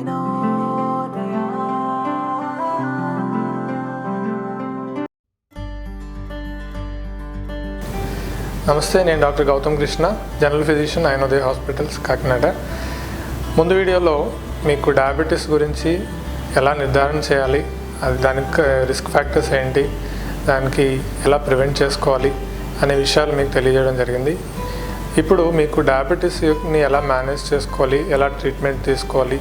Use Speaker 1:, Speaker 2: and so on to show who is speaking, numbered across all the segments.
Speaker 1: నమస్తే, నేను doctor Gautam Krishna, general physician, Ayodhya hospitals, Kakinada. ముందు వీడియోలో మీకు డయాబెటీస్ గురించి ఎలా నిర్ధారణ చేయాలి, అది దానికి రిస్క్ ఫ్యాక్టర్స్ ఏంటి, దానికి ఎలా ప్రివెంట్ చేసుకోవాలి అనే విషయాలు మీకు తెలియజేయడం జరిగింది. ఇప్పుడు మీకు డయాబెటీస్ని ఎలా మేనేజ్ చేసుకోవాలి, ఎలా ట్రీట్మెంట్ తీసుకోవాలి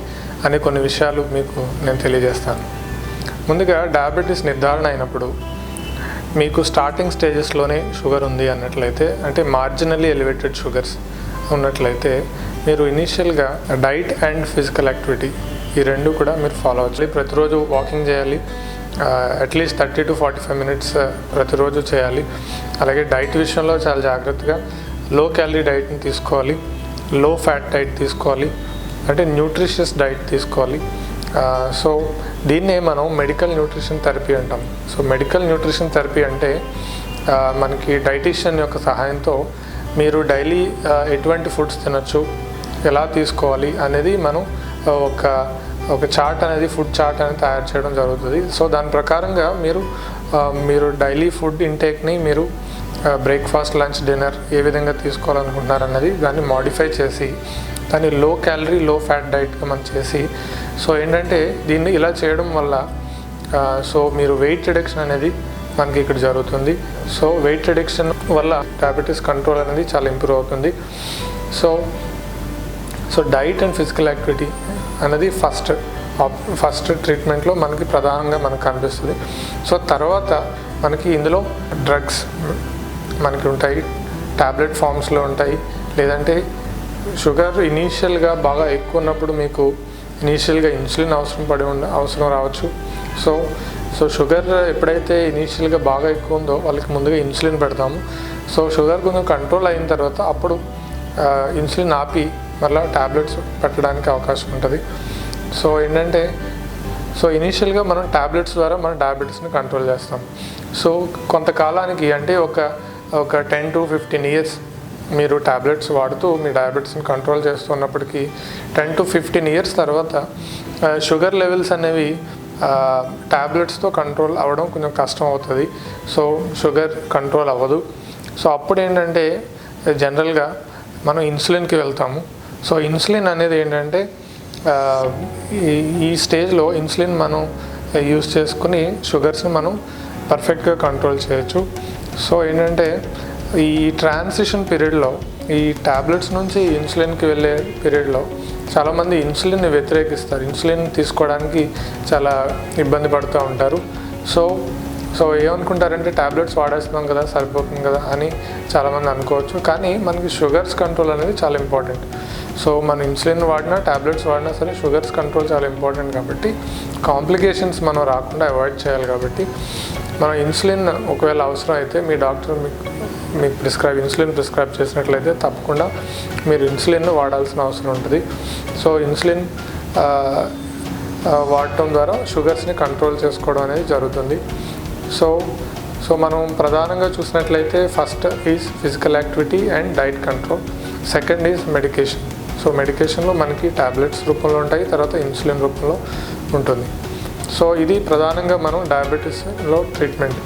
Speaker 1: అనే కొన్ని విషయాలు మీకు నేను తెలియజేస్తాను. ముందుగా డయాబెటీస్ నిర్ధారణ అయినప్పుడు మీకు స్టార్టింగ్ స్టేజెస్లోనే షుగర్ ఉంది అన్నట్లయితే, అంటే మార్జినల్లీ ఎలివేటెడ్ షుగర్స్ ఉన్నట్లయితే, మీరు ఇనీషియల్గా డైట్ అండ్ ఫిజికల్ యాక్టివిటీ ఈ రెండు కూడా మీరు ఫాలో అవ్వాలి. ప్రతిరోజు వాకింగ్ చేయాలి, అట్లీస్ట్ 30 to 45 minutes ప్రతిరోజు చేయాలి. అలాగే డైట్ విషయంలో చాలా జాగ్రత్తగా లో క్యాలరీ డైట్ని తీసుకోవాలి, లో ఫ్యాట్ డైట్ తీసుకోవాలి, అంటే న్యూట్రిషియస్ డైట్ తీసుకోవాలి. సో దీన్నే మనం మెడికల్ న్యూట్రిషన్ థెరపీ అంటాం. సో మెడికల్ న్యూట్రిషన్ థెరపీ అంటే మనకి డైటీషియన్ యొక్క సహాయంతో మీరు డైలీ ఎటువంటి ఫుడ్స్ తినచ్చు, ఎలా తీసుకోవాలి అనేది మనం ఒక చార్ట్ అనేది, ఫుడ్ చార్ట్ అనేది తయారు చేయడం జరుగుతుంది. సో దాని ప్రకారంగా మీరు డైలీ ఫుడ్ ఇంటేక్ని మీరు బ్రేక్ఫాస్ట్, లంచ్, డిన్నర్ ఏ విధంగా తీసుకోవాలనుకుంటున్నారన్నది దాన్ని మాడిఫై చేసి దాన్ని లో క్యాలరీ, లో ఫ్యాట్ డైట్గా మనం చేసి, సో ఏంటంటే దీన్ని ఇలా చేయడం వల్ల సో మీరు వెయిట్ రిడక్షన్ అనేది మనకి ఇక్కడ జరుగుతుంది. సో వెయిట్ రిడక్షన్ వల్ల డయాబెటీస్ కంట్రోల్ అనేది చాలా ఇంప్రూవ్ అవుతుంది. So diet and physical activity అనేది ఫస్ట్ ట్రీట్మెంట్లో మనకి ప్రధానంగా మనకు కనిపిస్తుంది. సో తర్వాత మనకి ఇందులో డ్రగ్స్ మనకి ఉంటాయి, టాబ్లెట్ ఫామ్స్లో ఉంటాయి, లేదంటే షుగర్ ఇనీషియల్గా బాగా ఎక్కువ ఉన్నప్పుడు మీకు ఇనీషియల్గా ఇన్సులిన్ అవసరం రావచ్చు. సో షుగర్ ఎప్పుడైతే ఇనీషియల్గా బాగా ఎక్కువ ఉందో వాళ్ళకి ముందుగా ఇన్సులిన్ పెడతాము. సో షుగర్ కొంచెం కంట్రోల్ అయిన తర్వాత అప్పుడు ఇన్సులిన్ ఆపి మళ్ళీ టాబ్లెట్స్ పెట్టడానికి అవకాశం ఉంటుంది. సో ఏంటంటే ఇనీషియల్గా మనం టాబ్లెట్స్ ద్వారా మన డయాబెటీస్ని కంట్రోల్ చేస్తాం. సో కొంతకాలానికి, అంటే ఒక 10 to 15 years మీరు టాబ్లెట్స్ వాడుతూ మీ డయాబెటీస్ని కంట్రోల్ చేస్తున్నప్పటికీ 10 to 15 years తర్వాత షుగర్ లెవెల్స్ అనేవి టాబ్లెట్స్తో కంట్రోల్ అవ్వడం కొంచెం కష్టం అవుతుంది. సో షుగర్ కంట్రోల్ అవ్వదు. సో అప్పుడు ఏంటంటే జనరల్గా మనం ఇన్సులిన్కి వెళ్తాము. సో ఇన్సులిన్ అనేది ఏంటంటే ఈ స్టేజ్లో ఇన్సులిన్ మనం యూస్ చేసుకుని షుగర్స్ని మనం పర్ఫెక్ట్గా కంట్రోల్ చేయొచ్చు. సో ఏంటంటే ఈ ట్రాన్సిషన్ పీరియడ్లో, ఈ టాబ్లెట్స్ నుంచి ఇన్సులిన్కి వెళ్ళే పీరియడ్లో చాలామంది ఇన్సులిన్ని వ్యతిరేకిస్తారు, ఇన్సులిన్ తీసుకోవడానికి చాలా ఇబ్బంది పడుతూ ఉంటారు. సో ఏమనుకుంటారంటే టాబ్లెట్స్ వాడేస్తున్నాం కదా, సరిపోతుంది కదా అని చాలామంది అనుకోవచ్చు. కానీ మనకి షుగర్స్ కంట్రోల్ అనేది చాలా ఇంపార్టెంట్. సో మనం ఇన్సులిన్ వాడినా, టాబ్లెట్స్ వాడినా సరే షుగర్స్ కంట్రోల్ చాలా ఇంపార్టెంట్. కాబట్టి కాంప్లికేషన్స్ మనం రాకుండా అవాయిడ్ చేయాలి. కాబట్టి మనం ఇన్సులిన్ ఒకవేళ అవసరం అయితే మీ డాక్టర్ మీకు ఇన్సులిన్ ప్రిస్క్రైబ్ చేసినట్లయితే తప్పకుండా మీరు ఇన్సులిన్ వాడాల్సిన అవసరం ఉంటుంది. సో ఇన్సులిన్ వాడటం ద్వారా షుగర్స్ని కంట్రోల్ చేసుకోవడం అనేది జరుగుతుంది. సో మనం ప్రధానంగా చూసినట్లయితే first is physical activity and diet control, second is medication. So మెడికేషన్లో మనకి టాబ్లెట్స్ రూపంలో ఉంటాయి, తర్వాత ఇన్సులిన్ రూపంలో ఉంటుంది. సో ఇది ప్రధానంగా మనం డయాబెటీస్లో ట్రీట్మెంట్.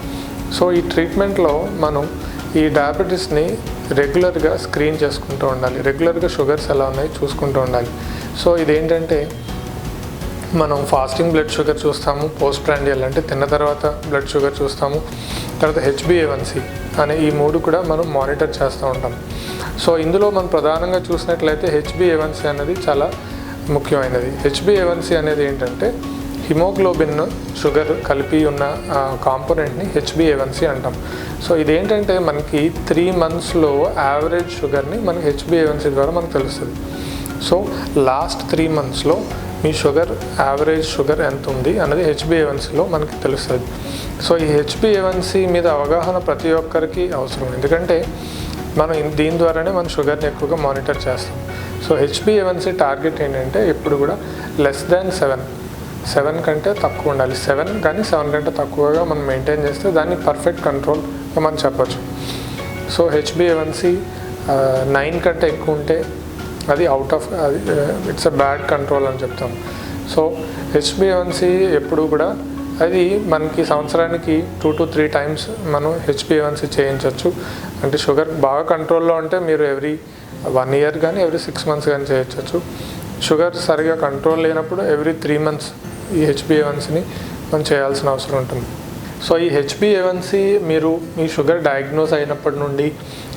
Speaker 1: సో ఈ ట్రీట్మెంట్లో మనం ఈ డయాబెటీస్ని రెగ్యులర్గా స్క్రీన్ చేసుకుంటూ ఉండాలి, రెగ్యులర్గా షుగర్స్ ఎలా ఉన్నాయి చూసుకుంటూ ఉండాలి. సో ఇదేంటంటే మనం ఫాస్టింగ్ బ్లడ్ షుగర్ చూస్తాము, పోస్ట్ ప్రాండియల్ అంటే తిన్న తర్వాత బ్లడ్ షుగర్ చూస్తాము, తర్వాత HbA1c అనే ఈ మూడు కూడా మనం మానిటర్ చేస్తూ ఉంటాం. సో ఇందులో మనం ప్రధానంగా చూసినట్లయితే HbA1c అనేది చాలా ముఖ్యమైనది. HbA1c అనేది ఏంటంటే హిమోగ్లోబిన్, షుగర్ కలిపి ఉన్న కాంపోనెంట్ని HbA1c అంటాం. సో ఇదేంటంటే మనకి 3 monthsలో యావరేజ్ షుగర్ని మనకి HbA1c ద్వారా మనకు తెలుస్తుంది. సో లాస్ట్ 3 monthsలో మీ యావరేజ్ షుగర్ ఎంత ఉంది అన్నది HbA1cలో మనకి తెలుస్తుంది. సో ఈ HbA1c మీద అవగాహన ప్రతి ఒక్కరికి అవసరం, ఎందుకంటే మనం దీని ద్వారానే మన షుగర్ని ఎక్కువగా మానిటర్ చేస్తాం. సో HbA1c టార్గెట్ ఏంటంటే ఎప్పుడు కూడా లెస్ దాన్ 7 కంటే తక్కువ ఉండాలి. 7 కానీ 7 కంటే తక్కువగా మనం మెయింటైన్ చేస్తే దాన్ని పర్ఫెక్ట్ కంట్రోల్గా మనం చెప్పచ్చు. సో HbA1c 9 కంటే ఎక్కువ ఉంటే అది ఇట్స్ అ బ్యాడ్ కంట్రోల్ అని చెప్తాం. సో హెచ్బిఏవన్సీ ఎప్పుడు కూడా అది మనకి సంవత్సరానికి 2 to 3 times మనం హెచ్బిఏవన్సీ చేయించవచ్చు. అంటే షుగర్ బాగా కంట్రోల్లో ఉంటే మీరు ఎవ్రీ 1 year కానీ ఎవ్రీ 6 months కానీ చేయించవచ్చు. షుగర్ సరిగా కంట్రోల్ లేనప్పుడు ఎవ్రీ 3 months ఈ హెచ్బిఏవన్సీని మనం చేయాల్సిన అవసరం ఉంటుంది. సో ఈ హెచ్బిఏవన్సీ మీరు మీ షుగర్ డయాగ్నోస్ అయినప్పటి నుండి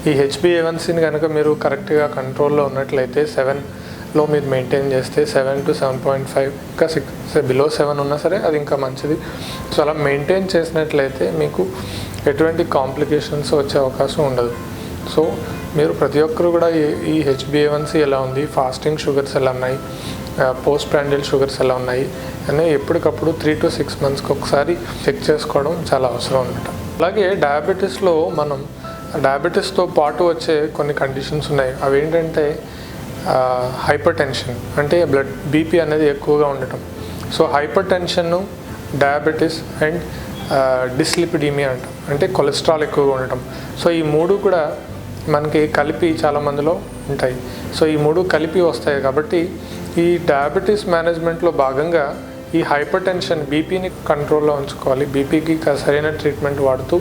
Speaker 1: ఈ హెచ్బిఏవన్సీని కనుక మీరు కరెక్ట్గా కంట్రోల్లో ఉన్నట్లయితే 7లో మీరు మెయింటైన్ చేస్తే 7 to 7.5 ఇంకా 6 బిలో 7 ఉన్నా సరే అది ఇంకా మంచిది. సో అలా మెయింటైన్ చేసినట్లయితే మీకు ఎటువంటి కాంప్లికేషన్స్ వచ్చే అవకాశం ఉండదు. సో మీరు ప్రతి ఒక్కరు కూడా ఈ హెచ్బిఏవన్సీ ఎలా ఉంది, ఫాస్టింగ్ షుగర్స్ ఎలా ఉన్నాయి, పోస్ట్ ప్రాండియల్ షుగర్స్ ఎలా ఉన్నాయి అని ఎప్పటికప్పుడు 3 to 6 monthsకి ఒకసారి చెక్ చేసుకోవడం చాలా అవసరం అన్నమాట. అలాగే డయాబెటీస్లో మనం డయాబెటీస్తో పాటు వచ్చే కొన్ని కండిషన్స్ ఉన్నాయి. అవి ఏంటంటే హైపర్ టెన్షన్, అంటే బీపీ అనేది ఎక్కువగా ఉండటం. So hypertension, diabetes and dyslipidemia అంటాం, అంటే కొలెస్ట్రాల్ ఎక్కువగా ఉండటం. సో ఈ మూడు కూడా మనకి కలిపి చాలా మందిలో ఉంటాయి. సో ఈ మూడు కలిపి వస్తాయి కాబట్టి ఈ డయాబెటీస్ మేనేజ్మెంట్లో భాగంగా ఈ హైపర్ టెన్షన్, బీపీని కంట్రోల్లో ఉంచుకోవాలి. బీపీకి సరైన ట్రీట్మెంట్ వాడుతూ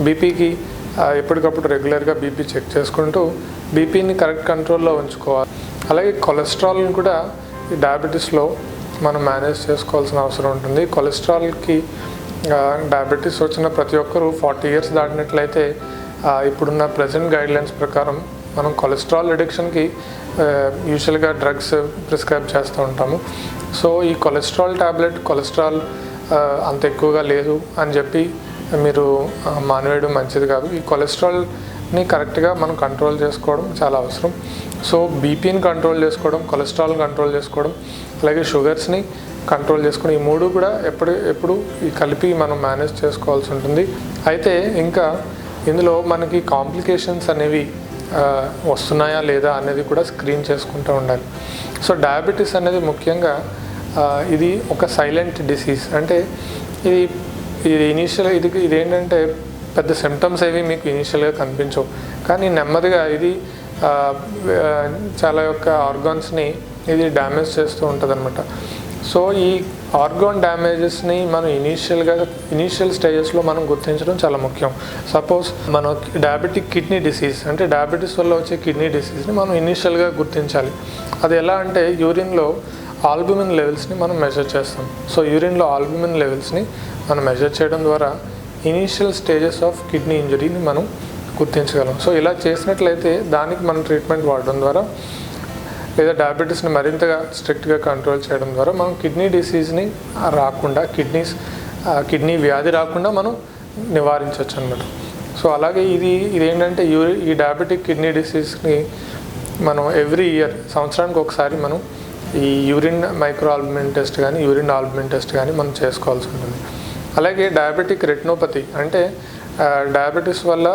Speaker 1: బీపీకి ఎప్పటికప్పుడు రెగ్యులర్గా బీపీ చెక్ చేసుకుంటూ బీపీని కరెక్ట్ కంట్రోల్లో ఉంచుకోవాలి. అలాగే కొలెస్ట్రాల్ని కూడా ఈ డయాబెటీస్లో మనం మేనేజ్ చేసుకోవాల్సిన అవసరం ఉంటుంది. కొలెస్ట్రాల్కి డయాబెటీస్ వచ్చిన ప్రతి ఒక్కరూ 40 years దాటినట్లయితే ఇప్పుడున్న ప్రజెంట్ గైడ్లైన్స్ ప్రకారం మనం కొలెస్ట్రాల్ రిడక్షన్కి యూజువల్గా డ్రగ్స్ ప్రిస్క్రైబ్ చేస్తూ ఉంటాము. సో ఈ కొలెస్ట్రాల్ ట్యాబ్లెట్ కొలెస్ట్రాల్ అంత ఎక్కువగా లేదు అని చెప్పి మీరు మానేయడం మంచిది కాదు. ఈ కొలెస్ట్రాల్ని కరెక్ట్గా మనం కంట్రోల్ చేసుకోవడం చాలా అవసరం. సో బీపీని కంట్రోల్ చేసుకోవడం, కొలెస్ట్రాల్ని కంట్రోల్ చేసుకోవడం, అలాగే షుగర్స్ని కంట్రోల్ చేసుకోవడం, ఈ మూడు కూడా ఎప్పుడు ఈ కలిపి మనం మేనేజ్ చేసుకోవాల్సి ఉంటుంది. అయితే ఇంకా ఇందులో మనకి కాంప్లికేషన్స్ అనేవి వస్తున్నాయా లేదా అనేది కూడా స్క్రీన్ చేసుకుంటూ ఉండాలి. సో డయాబెటీస్ అనేది ముఖ్యంగా ఇది ఒక సైలెంట్ డిసీజ్. అంటే ఇది ఏంటంటే పెద్ద సిమ్టమ్స్ ఏవి మీకు ఇనీషియల్గా కనిపించవు, కానీ నెమ్మదిగా ఇది చాలా యొక్క ఆర్గాన్స్ని ఇది డ్యామేజ్ చేస్తూ ఉంటుంది అనమాట. సో ఈ ఆర్గాన్ డ్యామేజెస్ని మనం ఇనీషియల్ స్టేజెస్లో మనం గుర్తించడం చాలా ముఖ్యం. సపోజ్ మనం డయాబెటిక్ కిడ్నీ డిసీజ్, అంటే డయాబెటీస్ వల్ల వచ్చే కిడ్నీ డిసీజ్ని మనం ఇనీషియల్గా గుర్తించాలి. అది ఎలా అంటే యూరిన్లో ఆల్బుమిన్ లెవెల్స్ని మనం మెజర్ చేస్తాం. సో యూరిన్లో ఆల్బుమిన్ లెవెల్స్ని మనం మెజర్ చేయడం ద్వారా ఇనీషియల్ స్టేజెస్ ఆఫ్ కిడ్నీ ఇంజరీని మనం గుర్తించగలం. సో ఇలా చేసినట్లయితే దానికి మనం ట్రీట్మెంట్ వాడడం ద్వారా లేదా డయాబెటీస్ని మరింతగా స్ట్రిక్ట్గా కంట్రోల్ చేయడం ద్వారా మనం కిడ్నీ డిసీజ్ని రాకుండా, కిడ్నీ వ్యాధి రాకుండా మనం నివారించవచ్చు అన్నమాట. సో అలాగే ఇదేంటంటే ఈ డయాబెటిక్ కిడ్నీ డిసీజ్ని మనం ఎవ్రీ ఇయర్ సంవత్సరానికి ఒకసారి మనం ఈ యూరిన్ మైక్రో ఆల్బుమిన్ టెస్ట్ కానీ యూరిన్ ఆల్బుమిన్ టెస్ట్ కానీ మనం చేసుకోవాల్సి ఉంటుంది. అలాగే డయాబెటిక్ రెటినోపతి, అంటే డయాబెటీస్ వల్ల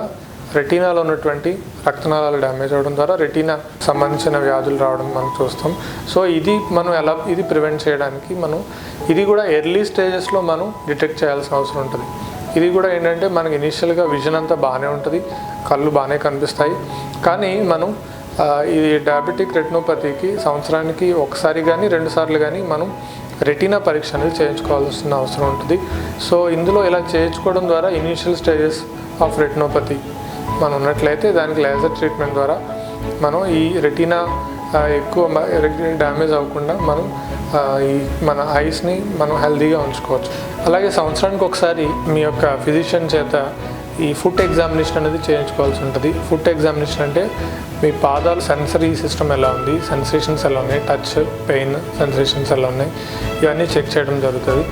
Speaker 1: రెటీనాలో ఉన్నటువంటి రక్తనాళాలు డ్యామేజ్ అవ్వడం ద్వారా రెటీనా సంబంధించిన వ్యాధులు రావడం మనం చూస్తాం. సో ఇది ప్రివెంట్ చేయడానికి ఇది కూడా ఎర్లీ స్టేజెస్లో మనం డిటెక్ట్ చేయాల్సిన అవసరం ఉంటుంది. ఇది కూడా ఏంటంటే మనకి ఇనీషియల్గా విజన్ అంతా బాగానే ఉంటుంది, కళ్ళు బాగానే కనిపిస్తాయి, కానీ మనం ఈ డయాబెటిక్ రెటినోపతికి సంవత్సరానికి ఒకసారి కానీ 2 సార్లు కానీ మనం రెటీనా పరీక్ష అనేది చేయించుకోవాల్సిన అవసరం ఉంటుంది. సో ఇందులో ఇలా చేయించుకోవడం ద్వారా ఇనీషియల్ స్టేజెస్ ఆఫ్ రెటినోపతి మనం ఉన్నట్లయితే దానికి లేజర్ ట్రీట్మెంట్ ద్వారా మనం ఈ రెటీనా ఎక్కువ డ్యామేజ్ అవ్వకుండా మనం మన ఐస్ని మనం హెల్తీగా ఉంచుకోవచ్చు. అలాగే సంవత్సరానికి ఒకసారి మీ యొక్క ఫిజిషియన్ చేత ఈ ఫుట్ ఎగ్జామినేషన్ అనేది చేయించుకోవాల్సి ఉంటుంది. ఫుట్ ఎగ్జామినేషన్ అంటే మీ పాదాలు సెన్సరీ సిస్టమ్ ఎలా ఉంది, సెన్సేషన్స్ ఎలా ఉన్నాయి, టచ్, పెయిన్ సెన్సేషన్స్ ఎలా ఉన్నాయి, ఇవన్నీ చెక్ చేయడం జరుగుతుంది.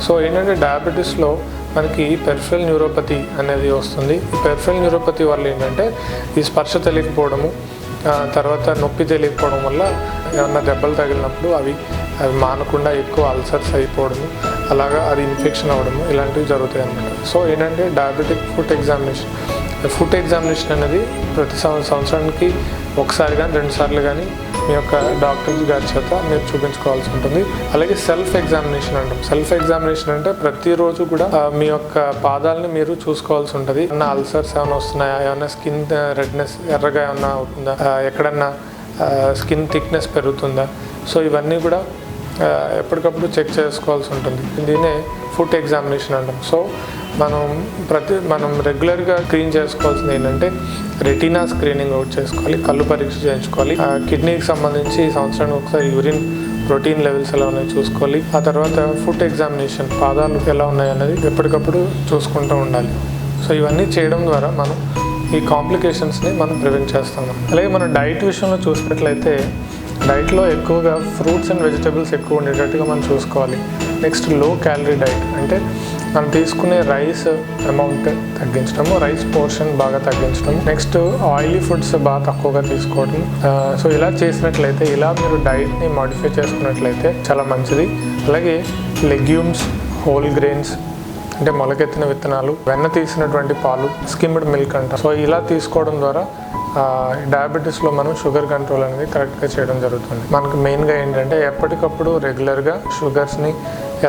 Speaker 1: సో ఏంటంటే డయాబెటీస్లో మనకి పెరిఫెరల్ న్యూరోపతి అనేది వస్తుంది. ఈ పెరిఫెరల్ న్యూరోపతి వల్ల ఏంటంటే ఈ స్పర్శ తెలియకపోవడము, తర్వాత నొప్పి తెలియకపోవడం వల్ల ఏమన్నా దెబ్బలు తగిలినప్పుడు అవి మానకుండా ఎక్కువ అల్సర్స్ అయిపోవడము, అలాగా అది ఇన్ఫెక్షన్ అవ్వడము, ఇలాంటివి జరుగుతాయి అన్నమాట. సో ఏంటంటే డయాబెటిక్ ఫుట్ ఎగ్జామినేషన్ అనేది ప్రతి సంవత్సరానికి ఒకసారి కానీ 2 సార్లు కానీ మీ యొక్క డాక్టర్ గారి చేత మీరు చూపించుకోవాల్సి ఉంటుంది. అలాగే సెల్ఫ్ ఎగ్జామినేషన్ అంటాం. సెల్ఫ్ ఎగ్జామినేషన్ అంటే ప్రతిరోజు కూడా మీ యొక్క పాదాలని మీరు చూసుకోవాల్సి ఉంటుంది. ఏమన్నా అల్సర్స్ ఏమైనా వస్తున్నాయా, ఏమన్నా స్కిన్ రెడ్నెస్ ఎర్రగా ఏమన్నా అవుతుందా, ఎక్కడన్నా స్కిన్ థిక్నెస్ పెరుగుతుందా, సో ఇవన్నీ కూడా ఎప్పటికప్పుడు చెక్ చేసుకోవాల్సి ఉంటుంది. దీన్నే ఫుట్ ఎగ్జామినేషన్ అంటాం. సో మనం రెగ్యులర్గా స్క్రీన్ చేసుకోవాల్సింది ఏంటంటే రెటీనా స్క్రీనింగ్ అవుట్ చేసుకోవాలి, కళ్ళు పరీక్ష చేయించుకోవాలి, కిడ్నీకి సంబంధించి సంవత్సరానికి ఒకసారి యూరిన్ ప్రోటీన్ లెవెల్స్ ఎలా ఉన్నాయో చూసుకోవాలి. ఆ తర్వాత ఫుట్ ఎగ్జామినేషన్, పాదాలు ఎలా ఉన్నాయి అనేది ఎప్పటికప్పుడు చూసుకుంటూ ఉండాలి. సో ఇవన్నీ చేయడం ద్వారా మనం ఈ కాంప్లికేషన్స్ని మనం ప్రివెంట్ చేస్తున్నాం. అలాగే మనం డైట్ విషయంలో చూసినట్లయితే డైట్లో ఎక్కువగా ఫ్రూట్స్ అండ్ వెజిటబుల్స్ ఎక్కువ ఉండేటట్టుగా మనం చూసుకోవాలి. నెక్స్ట్ లో క్యాలరీ డైట్ అంటే మనం తీసుకునే రైస్ అమౌంట్ తగ్గించడము, రైస్ పోర్షన్ బాగా తగ్గించడం, నెక్స్ట్ ఆయిలీ ఫుడ్స్ బాగా తక్కువగా తీసుకోవడం. సో ఇలా చేసినట్లయితే, ఇలా మీరు డైట్ని మాడిఫై చేసుకున్నట్లయితే చాలా మంచిది. అలాగే లెగ్యూమ్స్, హోల్ గ్రెయిన్స్ అంటే మొలకెత్తిన విత్తనాలు, వెన్న తీసినటువంటి పాలు, స్కిమ్డ్ మిల్క్ అంటారు. సో ఇలా తీసుకోవడం ద్వారా డయాబెటీస్లో మనం షుగర్ కంట్రోల్ అనేది కరెక్ట్గా చేయడం జరుగుతుంది. మనకు మెయిన్గా ఏంటంటే ఎప్పటికప్పుడు రెగ్యులర్గా షుగర్స్ని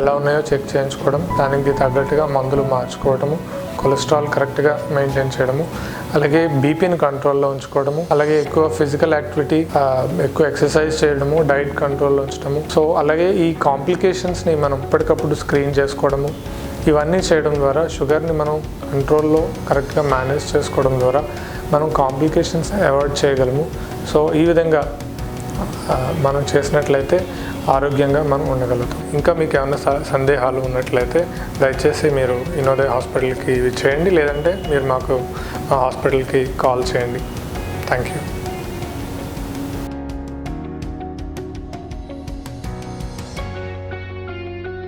Speaker 1: ఎలా ఉన్నాయో చెక్ చేయించుకోవడం, దానికి తగ్గట్టుగా మందులు మార్చుకోవడము, కొలెస్ట్రాల్ కరెక్ట్గా మెయింటైన్ చేయడము, అలాగే బీపీని కంట్రోల్లో ఉంచుకోవడము, అలాగే ఎక్కువ ఫిజికల్ యాక్టివిటీ, ఎక్కువ ఎక్సర్సైజ్ చేయడము, డైట్ కంట్రోల్లో ఉంచడము. సో అలాగే ఈ కాంప్లికేషన్స్ని మనం ఎప్పటికప్పుడు స్క్రీన్ చేసుకోవడము, ఇవన్నీ చేయడం ద్వారా షుగర్ని మనం కంట్రోల్లో కరెక్ట్గా మేనేజ్ చేసుకోవడం ద్వారా మనం కాంప్లికేషన్స్ అవాయిడ్ చేయగలము. సో ఈ విధంగా మనం చేసినట్లయితే ఆరోగ్యంగా మనం ఉండగలుగుతాం. ఇంకా మీకు ఏమైనా సందేహాలు ఉన్నట్లయితే దయచేసి మీరు ఇన్నోదయ హాస్పిటల్కి చేయండి, లేదంటే మీరు మాకు హాస్పిటల్కి కాల్ చేయండి. Thank you.